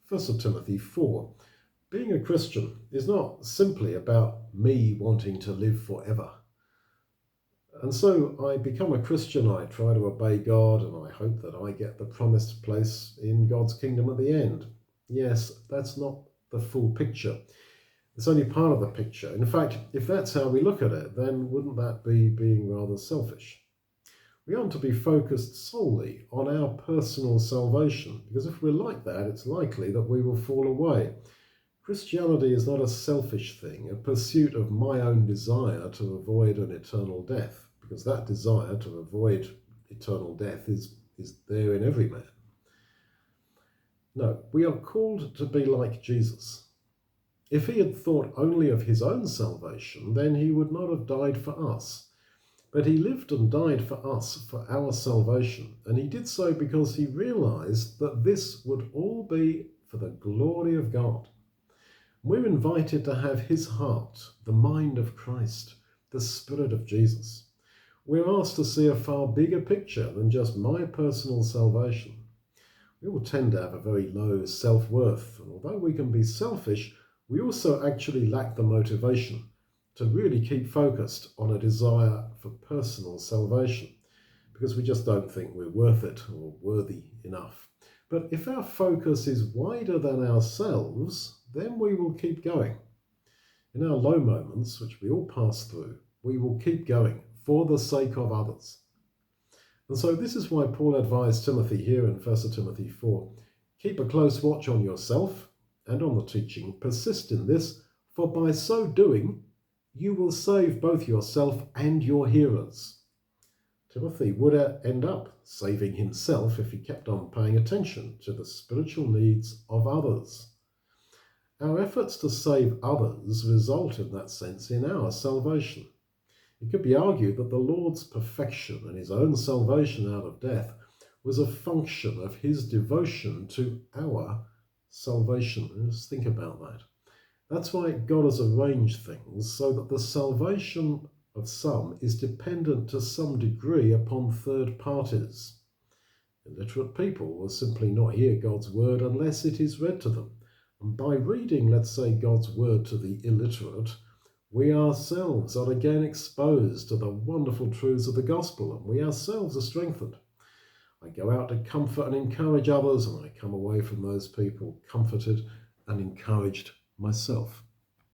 Versatility 4. Being a Christian is not simply about me wanting to live forever. And so I become a Christian, I try to obey God, and I hope that I get the promised place in God's kingdom at the end. Yes, that's not the full picture. It's only part of the picture. In fact, if that's how we look at it, then wouldn't that be being rather selfish? We aren't to be focused solely on our personal salvation, because if we're like that, it's likely that we will fall away. Christianity is not a selfish thing, a pursuit of my own desire to avoid an eternal death, because that desire to avoid eternal death is there in every man. No, we are called to be like Jesus. If he had thought only of his own salvation, then he would not have died for us. But he lived and died for us, for our salvation, and he did so because he realized that this would all be for the glory of God. We're invited to have his heart, the mind of Christ, the spirit of Jesus. We're asked to see a far bigger picture than just my personal salvation. We all tend to have a very low self-worth, and although we can be selfish, we also actually lack the motivation to really keep focused on a desire for personal salvation, because we just don't think we're worth it or worthy enough. But if our focus is wider than ourselves, then we will keep going. In our low moments, which we all pass through, we will keep going for the sake of others. And so this is why Paul advised Timothy here in 1 Timothy 4, keep a close watch on yourself and on the teaching. Persist in this, for by so doing, you will save both yourself and your hearers. Timothy would end up saving himself if he kept on paying attention to the spiritual needs of others. Our efforts to save others result in that sense in our salvation. It could be argued that the Lord's perfection and his own salvation out of death was a function of his devotion to our salvation. Just think about that. That's why God has arranged things so that the salvation of some is dependent to some degree upon third parties. Illiterate people will simply not hear God's word unless it is read to them. And by reading, let's say, God's word to the illiterate, we ourselves are again exposed to the wonderful truths of the gospel, and we ourselves are strengthened. I go out to comfort and encourage others, and I come away from those people comforted and encouraged myself.